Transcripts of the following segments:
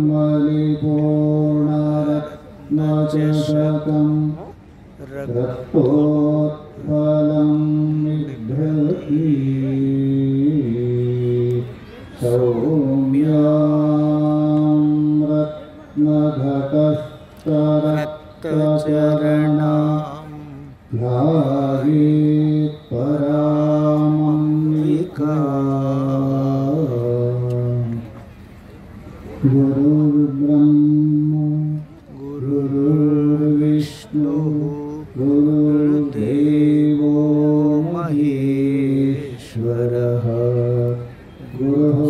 मलिपूर्णरत्नचषकं रक्तोत्पलं बिभ्रति सौम्यां रत्नघटस्थरक्तचरणां ध्यायेत् परामम्बिकाम्। गुरुर्ब्रह्मा गुरुर्विष्णुः गुरुर्देवो महेश्वरः गुरुः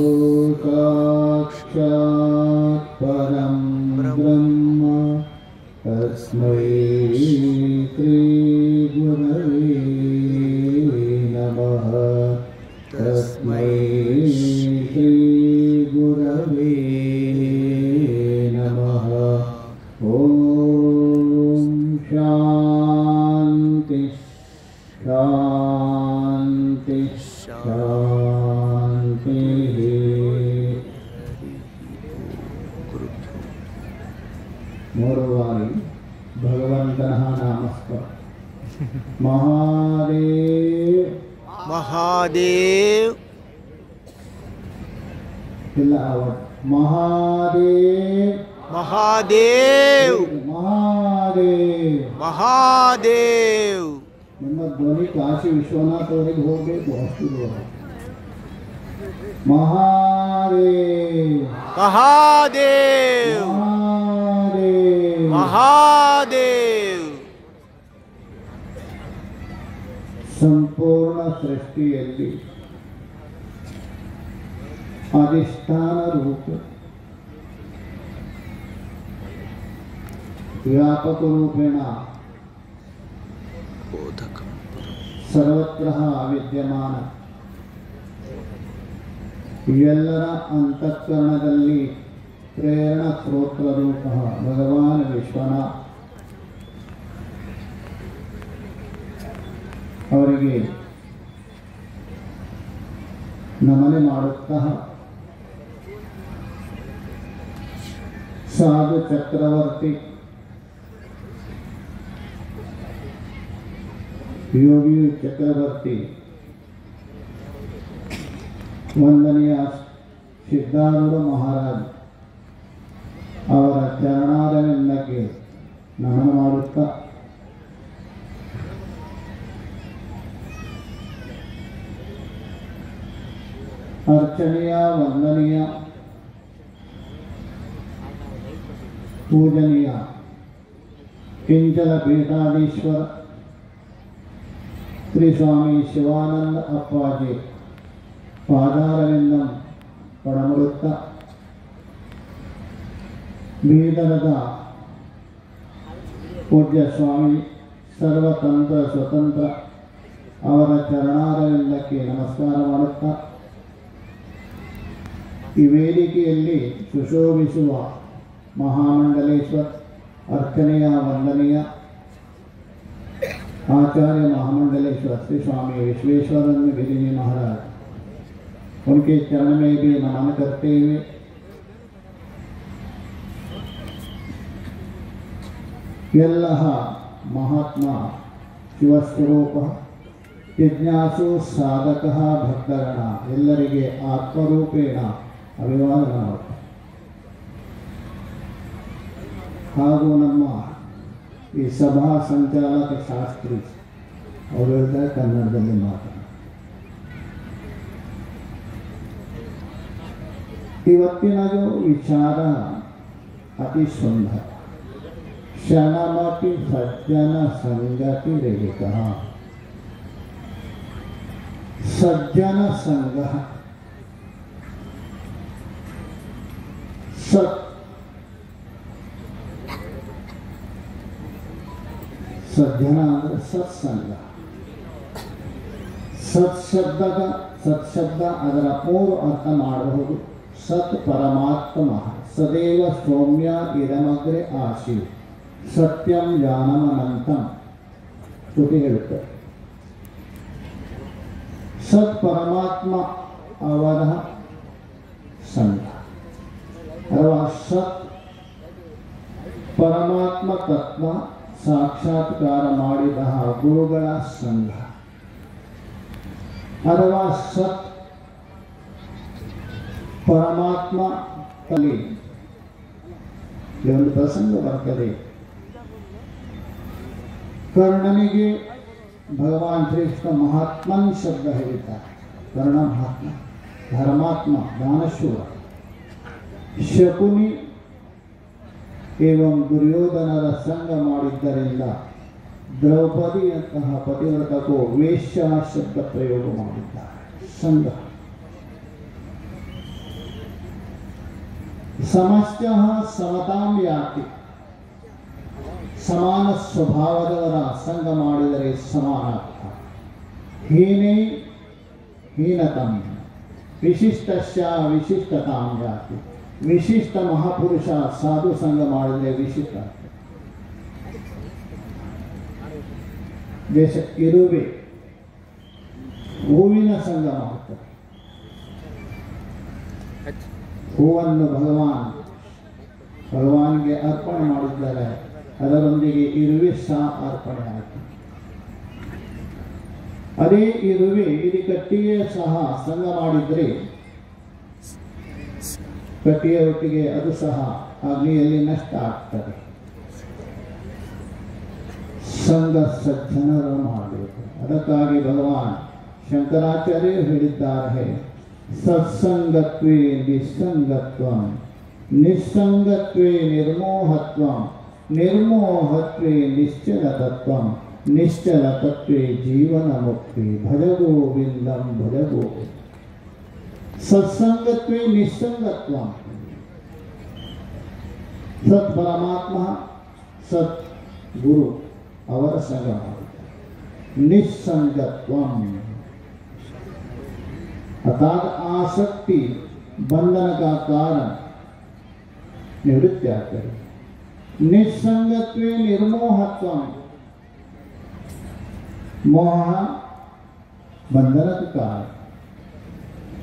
साक्षात् परं ब्रह्म तस्मै श्री गुरवे नमः। तस्मै श्री गुरवे नमः। ॐ शान्ति शान्ति शान्तिः। ಮೂರುವಾರಿ ಭಗವಂತನ ನಾಮಸ್ಮರ. ಮಹಾದೇವ್ ಮಹಾದೇವ್ ಇಲ್ಲ ಮಹಾದೇವ್ ಮಹಾದೇವ್ ಮಹಾದೇವ್ ಮಹಾದೇವ್. ನಿಮ್ಮ ಧ್ವನಿ ಕಾಶಿ ವಿಶ್ವನಾಥ್ ಅವರಿಗೆ ಹೋಗಬೇಕು ಅಷ್ಟು ದೂರ. ಮಹಾದೇವ್ ಮಹಾದೇವ್ ಮಹಾದೇವ್ ಮಹಾದೇವ್. ಸಂಪೂರ್ಣ ಸೃಷ್ಟಿಯಲ್ಲಿ ಅಧಿಷ್ಠಾನ ರೂಪ ವ್ಯಾಪಕ ರೂಪೇಣ ಸರ್ವತ್ರ ವಿದ್ಯಮಾನ. ಎಲ್ಲರ ಅಂತಃಕರಣದಲ್ಲಿ ಪ್ರೇರಣ ಸ್ತೋತ್ರ ರೂಪ ಭಗವಾನ್ ವಿಶ್ವನಾಥ ಅವರಿಗೆ ನಮನೆ ಮಾಡುತ್ತಾ ಸಾಧು ಚಕ್ರವರ್ತಿ ಯೋಗಿ ಚಕ್ರವರ್ತಿ ವಂದನೀಯ ಸಿದ್ಧಾರೂಢ ಮಹಾರಾಜ್ ಅವರ ಚರಣಾರವಿಂದಕ್ಕೆ ನಮನ ಮಾಡುತ್ತಾ ಅರ್ಚನೀಯ ವಂದನೀಯ ಪೂಜನೀಯ ಕಿಂಚಲ ಪೀಠಾಧೀಶ್ವರ ಶ್ರೀ ಸ್ವಾಮಿ ಶಿವಾನಂದ ಅಪ್ಪಾಜಿ ಪಾದಾರವಿಂದಂ ಪಡಮಡುತ್ತಾ ಬೀದರದ ಪೂಜ್ಯ ಸ್ವಾಮಿ ಸರ್ವತಂತ್ರ ಸ್ವತಂತ್ರ ಅವರ ಚರಣಾರವಿಂದಕ್ಕೆ ನಮಸ್ಕಾರ ಮಾಡುತ್ತಾ ಈ ವೇದಿಕೆಯಲ್ಲಿ ಸುಶೋಭಿಸುವ ಮಹಾಮಂಡಲೇಶ್ವರ ಅರ್ಚನೆಯ ವಂದನೀಯ आचार्य महामंडलेश्वर श्री स्वामी विश्वेश्वरन गिरी जी महाराज, उनके चरण में भी नमन करते हुए यल्लह महात्मा शिवस्वरूप जिज्ञासु साधक भक्तगण ಎಲ್ಲರಿಗೆ ಆತ್ಮರೂಪೇಣ ಅಭಿವಾದನ ಹಾಗೂ ನಮ್ಮ ಈ ಸಭಾ ಸಂಚಾಲಕ ಶಾಸ್ತ್ರಿ ಅವರ ಕನ್ನಡದಲ್ಲಿ ಮಾತನಾಡಿ ಇವತ್ತಿನ ವಿಚಾರ ಅತಿ ಸುಂದರ. ಕ್ಷಣಮಪಿ ಸಜ್ಜನ ಸಂಗತಿ ರಹಿತ. ಸಜ್ಜನ ಸಂಗ ಸತ್ ಸಜ್ಜನ ಅಂದರೆ ಸತ್ಸಂಗ. ಸತ್ಶಬ್ದ ಅದರ ಮೂರು ಅರ್ಥ ಮಾಡಬಹುದು. ಸತ್ ಪರಮಾತ್ಮ, ಸದೇವ ಸೌಮ್ಯ ಇದಮಗ್ರೆ ಆಶಿ, ಸತ್ಯಂ ಜ್ಞಾನಮನಂತಂ ಶ್ರುತಿ ಹೇಳುತ್ತದೆ. ಸತ್ ಪರಮಾತ್ಮ ಅವರ ಸಂಘ. ಅಥವಾ ಸತ್ ಪರಮಾತ್ಮ ತತ್ವ ಸಾಕ್ಷಾತ್ಕಾರ ಮಾಡಿದ ಗುರುಗಳ ಸಂಘ, ಅಥವಾ ಸತ್ ಪರಮಾತ್ಮ ಅಲ್ಲಿ ಒಂದು ಪ್ರಸಂಗ ಬರ್ತದೆ. ಕರ್ಣನಿಗೆ ಭಗವಾನ್ ಶ್ರೀಕೃಷ್ಣ ಮಹಾತ್ಮನ್ ಶಬ್ದ ಹೇಳಿದ್ದಾರೆ. ಕರ್ಣ ಮಹಾತ್ಮ, ಧರ್ಮಾತ್ಮ, ದಾನಶೂರ. ಶಕುನಿ ಏವಂ ದುರ್ಯೋಧನರ ಸಂಘ ಮಾಡಿದ್ದರಿಂದ ದ್ರೌಪದಿಯಂತಹ ಪತಿವ್ರತಕ್ಕೂ ವೇಶ್ಯ ಶಬ್ದ ಪ್ರಯೋಗ ಮಾಡಿದ್ದಾರೆ. ಸಂಘ ಸಮಶ್ಚ ಸಮತಾಂ ಯಾತಿ, ಸಮಾನ ಸ್ವಭಾವದವರ ಸಂಘ ಮಾಡಿದರೆ ಸಮಾನಾರ್ಥ. ಹೀನೇ ಹೀನತಂ, ವಿಶಿಷ್ಟಶ್ಚ ವಿಶಿಷ್ಟತಾಂ ಯಾತಿ. ವಿಶಿಷ್ಟ ಮಹಾಪುರುಷ ಸಾಧು ಸಂಘ ಮಾಡಿದರೆ ವಿಶಿಷ್ಟ. ದೇಶ ಇರುವೆ ಹೂವಿನ ಸಂಘ ಮಾಡುತ್ತದೆ. ಹೂವನ್ನು ಭಗವಾನ್ಗೆ ಅರ್ಪಣೆ ಮಾಡಿದ್ದಾರೆ, ಅದರೊಂದಿಗೆ ಇರುವೆ ಸಹ ಅರ್ಪಣೆ ಆಯಿತು. ಅದೇ ಇರುವೆ ಇದು ಕಟ್ಟಿಗೆ ಸಹ ಸಂಘ ಮಾಡಿದರೆ ಕಟ್ಟಿಗೆ ಒಟ್ಟಿಗೆ ಅದು ಸಹ ಅಗ್ನಿಯಲ್ಲಿ ನಷ್ಟ ಆಗ್ತದೆ. ಸಂಘ ಸಜ್ಜನರು ಮಾಡಬೇಕು. ಅದಕ್ಕಾಗಿ ಭಗವಾನ್ ಶಂಕರಾಚಾರ್ಯರು ಹೇಳಿದ್ದಾರೆ, ಸತ್ಸಂಗತ್ವೇ ನಿಸ್ಸಂಗತ್ವಂ, ನಿಸ್ಸಂಗತ್ವೇ ನಿರ್ಮೋಹತ್ವಂ, ನಿರ್ಮೋಹತ್ವೇ ನಿಶ್ಚಲತತ್ವಂ, ನಿಶ್ಚಲತತ್ವೇ ಜೀವನ ಮುಕ್ತಿ. ಭಜ ಗೋವಿಂದಂ ಭಜ ಗೋವಿಂದ. ಸತ್ಸಂಗತ್ವೇ ನಿಸ್ಸಂಗತ್ವಂ. ಸತ್ ಪರಮಾತ್ಮ, ಸತ್ ಗುರು ಅವರ ಸಂಘ ಮಾಡುತ್ತಾರೆ. निस्संगत्वम अर्थात आसक्ति बंधन का कारण निवृत्ति आते हैं। निस्संगत्वे निर्मोहत्वम, मोह बंधन का कारण।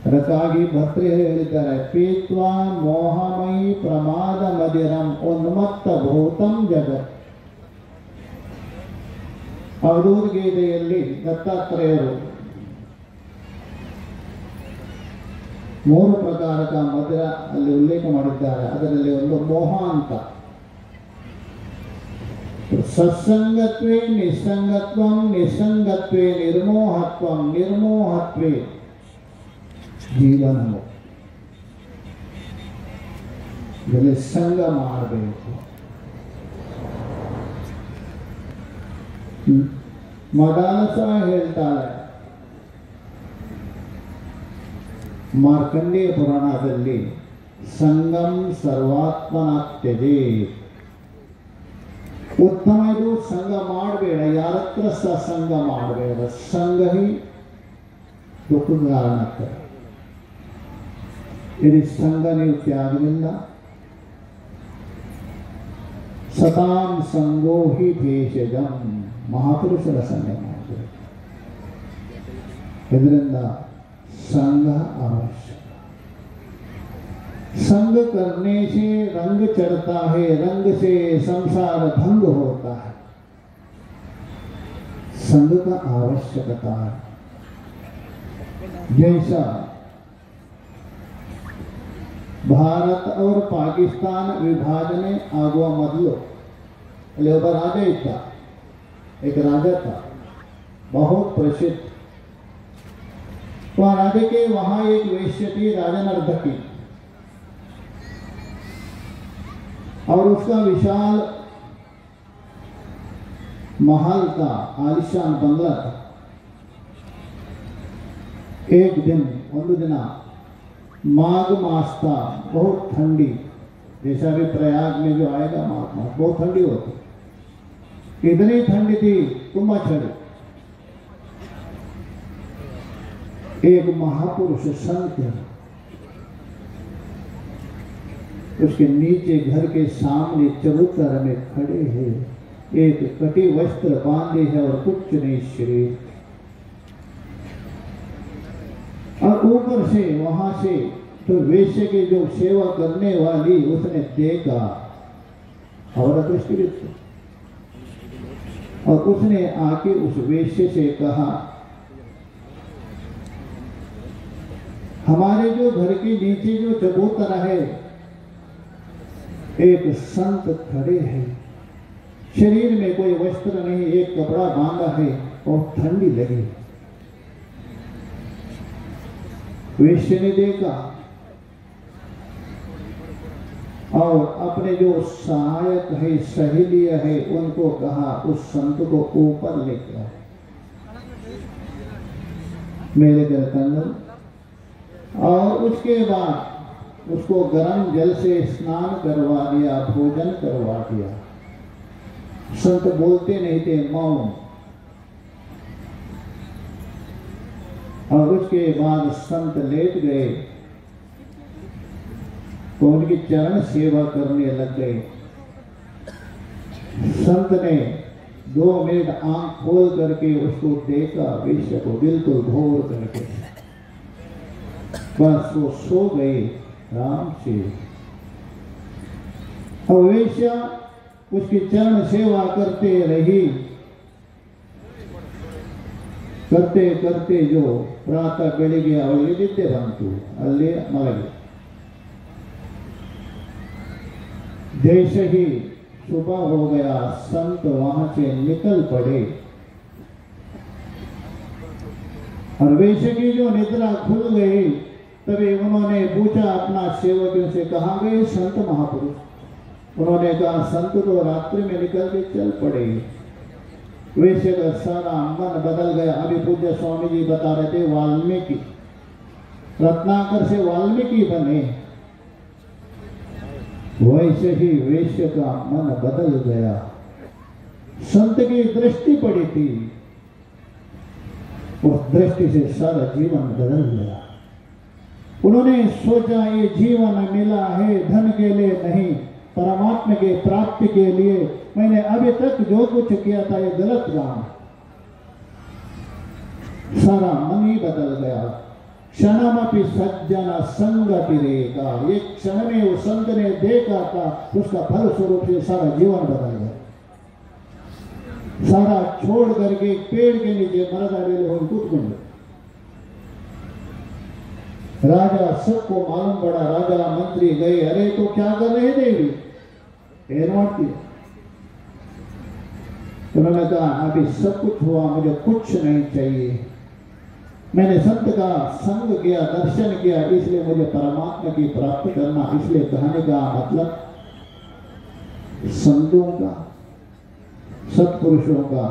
ಅದಕ್ಕಾಗಿ ಭಕ್ತರು ಹೇಳಿದ್ದಾರೆ, ಪೀತ್ವಾ ಮೋಹಮಯಿ ಪ್ರಮಾದ ಮದಿರಂ ಉನ್ಮತ್ತ ಭೂತಂ ಜಗತ್. ಅವಧೂತ ಗೀತೆಯಲ್ಲಿ ದತ್ತಾತ್ರೇಯರು 3 ಪ್ರಕಾರದ ಮದಿರ ಅಲ್ಲಿ ಉಲ್ಲೇಖ ಮಾಡಿದ್ದಾರೆ. ಅದರಲ್ಲಿ ಒಂದು ಮೋಹ ಅಂತ. ಸತ್ಸಂಗತ್ವೇ ನಿಸ್ಸಂಗತ್ವಂ, ನಿಸ್ಸಂಗತ್ವೇ ನಿರ್ಮೋಹತ್ವಂ, ನಿರ್ಮೋಹತ್ವೇ ಜೀವನ. ಇದರಲ್ಲಿ ಸಂಗ ಮಾಡಬೇಕು. ಮದಾಲಸ ಹೇಳ್ತಾರೆ, ಮಾರ್ಕಂಡೇಯ ಪುರಾಣದಲ್ಲಿ ಸಂಗಂ ಸರ್ವಾತ್ಮನಾತ್ಯದೆ. ಉತ್ತಮ ಇದು ಸಂಘ ಮಾಡಬೇಡ, ಯಾರ ಹತ್ರ ಸಹ ಸಂಘ ಮಾಡಬೇಡ. ಸಂಘ ಹಿ ದುಃಖ ಕಾರಣ ಆಗ್ತದೆ. यदि संग नहीं त्यागलिಲ್ಲ सताम संगो ही भेषजम, महापुरुषರ ಸಂಗ ಮಾಡಬೇಕು. ಇದರಿಂದ संग आवश्यक। संग करने से रंग चढ़ता है, रंग से संसार भंग होता है। संग का आवश्यकता है। जैसा ಭಾರತ और ಪಾಕಿಸ್ತಾನ ವಿಭಾಜನೆ ಆಗುವ ಮೊದಲು ಅಲ್ಲಿ ಒಬ್ಬ ರಾಜ ಇದ್ದ. एक राजा था बहुत प्रसिद्ध। वह राजा के वहां एक वेश्या थी, राजा नर्तकी, और उसका विशाल महल था, आलिशान बंगला था। एक दिन ಒಂದು ದಿನ माघ मास था, बहुत ठंडी, जैसा भी प्रयाग में जो आएगा माघ मास बहुत ठंडी होती। इतनी ठंडी थी, तुम्बा चढ़ी। एक महापुरुष संत उसके नीचे घर के सामने चबूतरा में खड़े हैं, एक कटी वस्त्र बांधे है और कुछ नहीं शरीर। और ऊपर से वहां से तो वेश्य की जो सेवा करने वाली उसने देखा और दृष्टि और उसने आके उस वेश्य से कहा, हमारे जो घर के नीचे जो चबूतरा है एक संत खड़े हैं, शरीर में कोई वस्त्र नहीं, एक कपड़ा बांधा है और ठंडी लगी। वेश्य ने देखा और अपने जो सहायक है सहेली है उनको कहा उस संत को ऊपर लेकर आओ, मेरे घर के अंदर। और उसके बाद उसको गर्म जल से स्नान करवा दिया, भोजन करवा दिया। संत बोलते नहीं थे, मौन। और उसके बाद संत लेट गए तो उनकी चरण सेवा करने लग गए। संत ने 2 मिनट आंख खोल करके उसको देखा, वेश्या को बिल्कुल घोर करके, बस वो सो गए राम से। और वेश्या उसकी चरण सेवा करते रही, करते करते जो प्रातः बेड़ गया ಅವಳಿಗೆ ನಿದ್ದೆ ಬಂತು, ಅಲ್ಲೇ ಮಲಗಿ। जैसे ही सुबह हो गया संत वहां से निकल पड़े और वेश्या की जो निद्रा खुल गई तभी उन्होंने पूछा अपना सेवकों से, कहाँ गए संत महापुरुष? उन्होंने कहा संत तो रात्रि में निकल के चल पड़े। वेश्या का सारा मन बदल गया। अभी पूज्य स्वामी जी बता रहे थे वाल्मीकि, रत्नाकर से वाल्मीकि बने, वैसे ही वेश्य का मन बदल गया। संत की दृष्टि पड़ी थी, उस दृष्टि से सारा जीवन बदल गया। उन्होंने सोचा ये जीवन मिला है धन के लिए नहीं, परमात्मा के प्राप्ति के लिए। मैंने अभी तक जो कुछ किया था ये गलत काम। सारा मन ही बदल गया। क्षणमपि सज्जन संगतिरेका, एक क्षण में वो संत ने देखा था, उसका फल स्वरूप से सारा जीवन बदल गया। सारा छोड़ करके पेड़ के नीचे मरदा बेले हो कूद गए। राजा सबको मालूम पड़ा, राजा मंत्री गए, अरे तो क्या कर रहे देवी? उन्होंने कहा अभी सब कुछ हुआ, मुझे कुछ नहीं चाहिए। मैंने संत का संग किया, दर्शन किया, इसलिए मुझे परमात्मा की प्राप्ति करना। इसलिए कहने का मतलब संतों का, सत्पुरुषों का,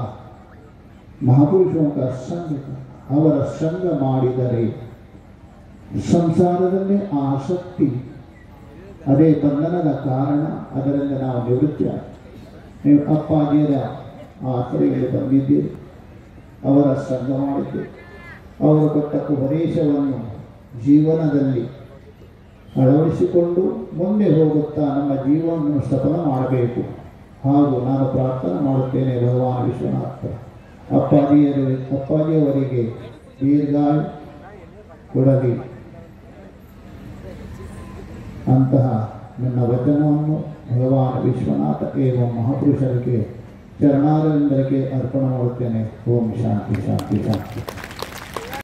महापुरुषों का संग का ಅವರ ಸಂಗ ಮಾಡಿದರೆ ಸಂಸಾರದಲ್ಲಿ ಆಸಕ್ತಿ ಅದೇ ಬಂಧನದ ಕಾರಣ, ಅದರಿಂದ ನಾವು ನಿವೃತ್ತಿ ನೀವು ಅಪ್ಪಾಜಿಯರ ಆಶ್ರಯಕ್ಕೆ ಬಂದಿದ್ದೀರಿ, ಅವರ ಸಂಗ ಮಾಡಿದ್ದೀರಿ, ಅವರು ಕೊಟ್ಟ ಉಪದೇಶವನ್ನು ಜೀವನದಲ್ಲಿ ಅಳವಡಿಸಿಕೊಂಡು ಮುಂದೆ ಹೋಗುತ್ತಾ ನಮ್ಮ ಜೀವನವನ್ನು ಸಫಲ ಮಾಡಬೇಕು ಹಾಗೂ ನಾನು ಪ್ರಾರ್ಥನೆ ಮಾಡುತ್ತೇನೆ ಭಗವಾನ್ ವಿಶ್ವನಾಥ ಅಪ್ಪಾಜಿಯವರಿಗೆ ದೀರ್ಘಾಯು ಕೊಡಲಿ ಅಂತಹ ನನ್ನ ವಚನವನ್ನು ಭಗವಾನ್ ವಿಶ್ವನಾಥ ಏವಂ ಮಹಾಪುರುಷರಿಗೆ ಚರಣಾರವಿಂದಕ್ಕೆ ಅರ್ಪಣೆ ಮಾಡುತ್ತೇನೆ. ಓಂ ಶಾಂತಿ ಶಾಂತಿ ಶಾಂತಿ.